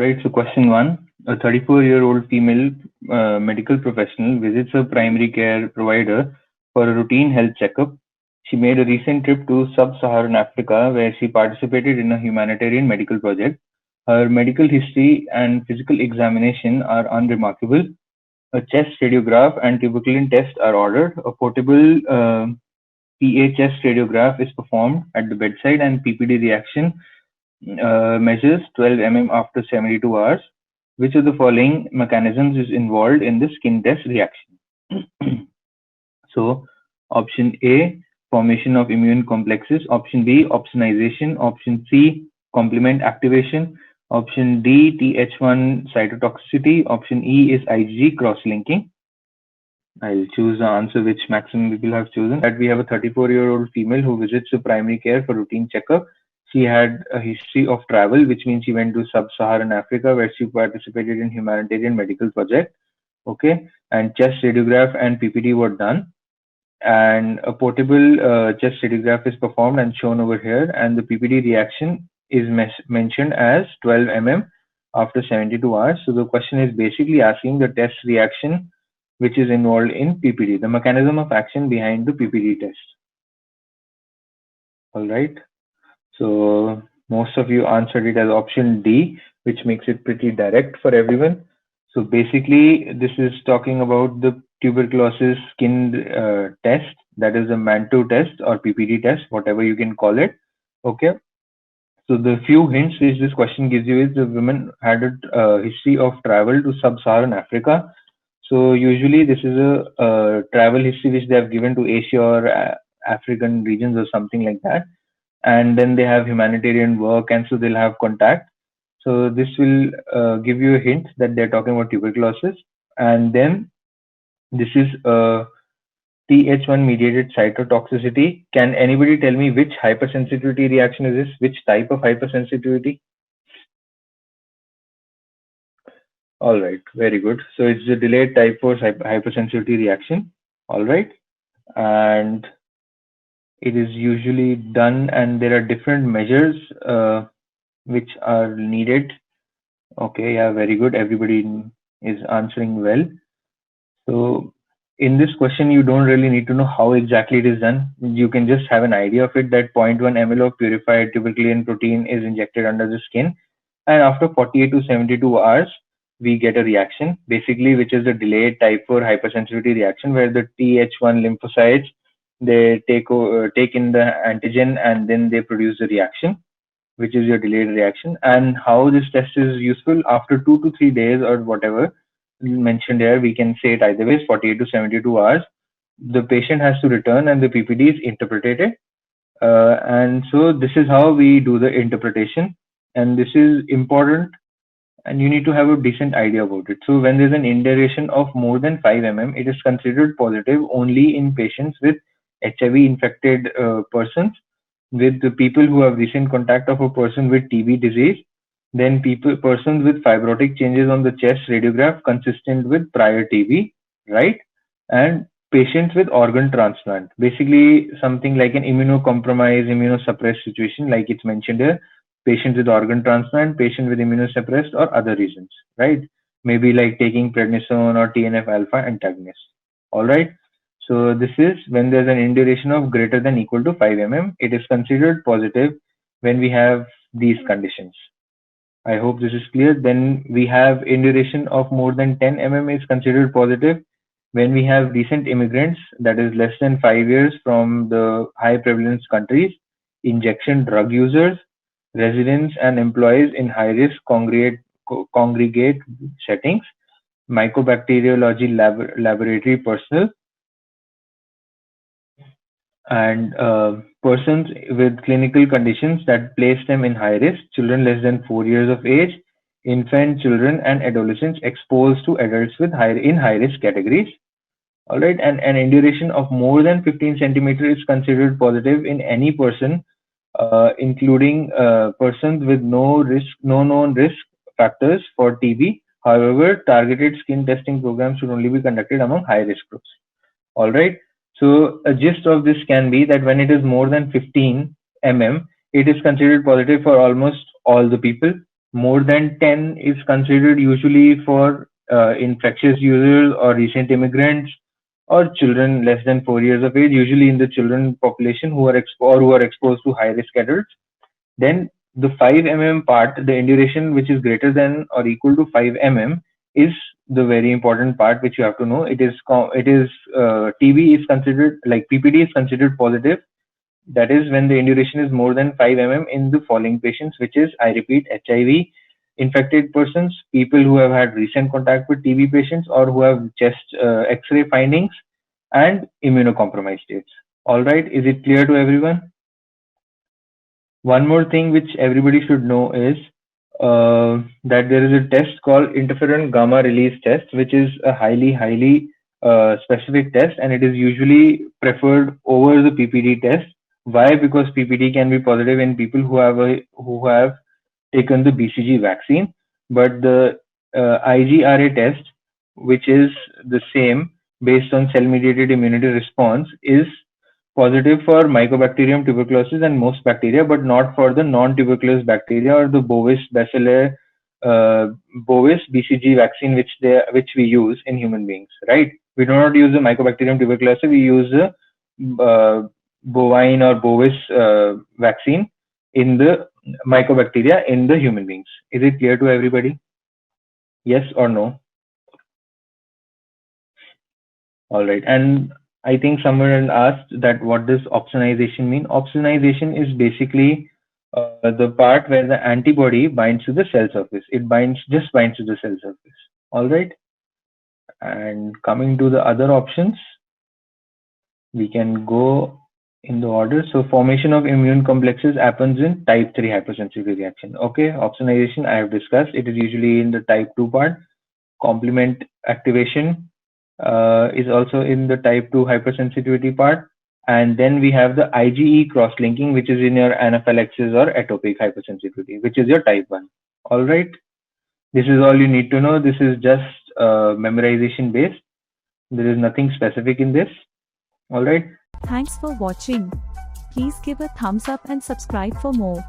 right, so question one. A 34-year-old female medical professional visits a primary care provider for a routine health checkup. She made a recent trip to sub-Saharan Africa where she participated in a humanitarian medical project. Her medical history and physical examination are unremarkable. A chest radiograph and tuberculin test are ordered. A portable PA chest radiograph is performed at the bedside, and PPD reaction measures 12 after 72 hours. Which of the following mechanisms is involved in the skin test reaction? So, option A, formation of immune complexes. Option B, opsonization. Option C, complement activation. Option D, Th1 cytotoxicity. Option E is IgG cross-linking. I'll choose the answer which maximum people have chosen. That we have a 34-year-old female who visits a primary care for routine checkup. She had a history of travel, which means she went to sub-Saharan Africa where she participated in humanitarian medical project. Okay, and chest radiograph and PPD were done, and a portable chest radiograph is performed and shown over here, and the PPD reaction is mentioned as 12 after 72 hours. So the question is basically asking the test reaction which is involved in PPD, the mechanism of action behind the PPD test. All right. So most of you answered it as option D, which makes it pretty direct for everyone. So basically, this is talking about the tuberculosis skin test, that is the MANTO test or PPD test, whatever you can call it. Okay. So the few hints which this question gives you is the woman had a history of travel to sub-Saharan Africa. So usually this is a travel history which they have given to Asia or African regions or something like that. And then they have humanitarian work, and so they'll have contact. So this will give you a hint that they're talking about tuberculosis. And then this is Th1 mediated cytotoxicity. Can anybody tell me which hypersensitivity reaction is this? Which type of hypersensitivity? All right, very good. So it's the delayed type 4 hypersensitivity reaction. All right, and it is usually done, and there are different measures which are needed. Okay, yeah, very good. Everybody is answering well. So in this question, you don't really need to know how exactly it is done. You can just have an idea of it, that 0.1 ml of purified tuberculin protein is injected under the skin, and after 48 to 72 hours, we get a reaction, basically, which is the delayed type 4 hypersensitivity reaction, where the Th1 lymphocytes, they take in the antigen and then they produce the reaction, which is your delayed reaction. And how this test is useful, after 2 to 3 days or whatever mentioned here, we can say it either ways, 48 to 72 hours, the patient has to return and the PPD is interpreted. And so this is how we do the interpretation, and this is important, and you need to have a decent idea about it. So when there's an induration of more than 5 it is considered positive only in patients with HIV infected persons, with the people who have recent contact of a person with TB disease, then persons with fibrotic changes on the chest radiograph consistent with prior TB, right? And patients with organ transplant, basically something like an immunocompromised, immunosuppressed situation, like it's mentioned here. Patients with organ transplant, patient with immunosuppressed or other reasons, right? Maybe like taking prednisone or TNF alpha antagonist. All right. So this is when there's an induration of greater than equal to 5 it is considered positive when we have these conditions. I hope this is clear. Then we have induration of more than 10 is considered positive when we have recent immigrants, that is less than 5 years from the high prevalence countries, injection drug users, residents and employees in high-risk congregate settings, mycobacteriology laboratory personnel, and persons with clinical conditions that place them in high risk, children less than 4 years of age, infant children and adolescents exposed to adults with high risk categories. All right, and an induration of more than 15 centimeters is considered positive in any person, including persons with no known risk factors for TB. However, targeted skin testing programs should only be conducted among high risk groups. All right. So a gist of this can be that when it is more than 15 it is considered positive for almost all the people. More than 10 is considered usually for infectious users or recent immigrants or children less than 4 years of age, usually in the children population who are exposed to high risk adults. Then the 5 part, the induration which is greater than or equal to 5 is the very important part which you have to know. TB is considered, like PPD is considered positive. That is when the induration is more than 5 in the following patients, which is, I repeat, HIV infected persons, people who have had recent contact with TB patients or who have chest X-ray findings, and immunocompromised states. All right, is it clear to everyone? One more thing which everybody should know is that there is a test called interferon gamma release test, which is a highly specific test, and it is usually preferred over the PPD test. Why? Because PPD can be positive in people who have taken the BCG vaccine, but the IgRA test, which is the same based on cell-mediated immunity response, is positive for Mycobacterium tuberculosis and most bacteria, but not for the non-tuberculous bacteria or the Bovis bacillus Bovis BCG vaccine, which we use in human beings. Right? We do not use the Mycobacterium tuberculosis. We use the bovine or Bovis vaccine in the mycobacteria in the human beings. Is it clear to everybody? Yes or no? All right. And I think someone asked that what does opsonization mean? Opsonization is basically the part where the antibody binds to the cell surface. It just binds to the cell surface. All right. And coming to the other options, we can go in the order. So formation of immune complexes happens in type 3 hypersensitivity reaction. Okay, opsonization I have discussed. It is usually in the type 2 part. Complement activation is also in the type 2 hypersensitivity part. And then we have the IgE cross-linking, which is in your anaphylaxis or atopic hypersensitivity, which is your type 1. All right. This is all you need to know. This is just memorization based. There is nothing specific in this. All right. Thanks for watching. Please give a thumbs up and subscribe for more.